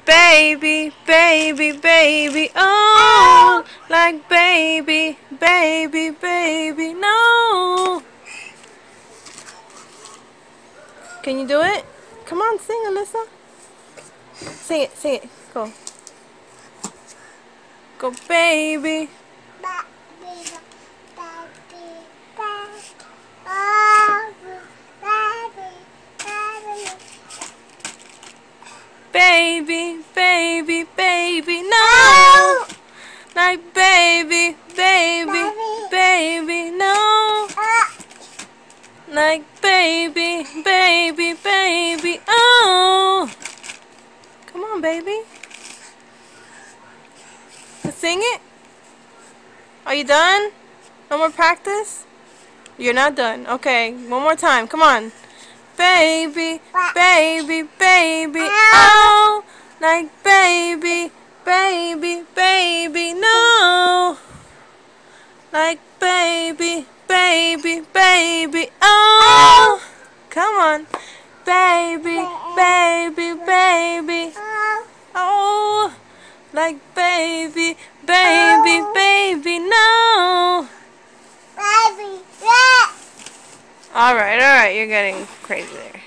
Baby, baby, baby, oh, like baby, baby, baby, no. Can you do it? Come on, sing, Alyssa. Sing it, sing it. Go. Go, baby. Baby, baby, baby, no. Like baby, baby, baby, no. Like baby, baby, baby, oh. Come on, baby. Sing it. Are you done? No more practice? You're not done. Okay, one more time. Come on. Baby, baby, baby, oh. Like baby, baby, baby, no. Like baby, baby, baby, oh. Come on. Baby, baby, baby, oh. Like baby, baby, baby, no. Alright, you're getting crazy there.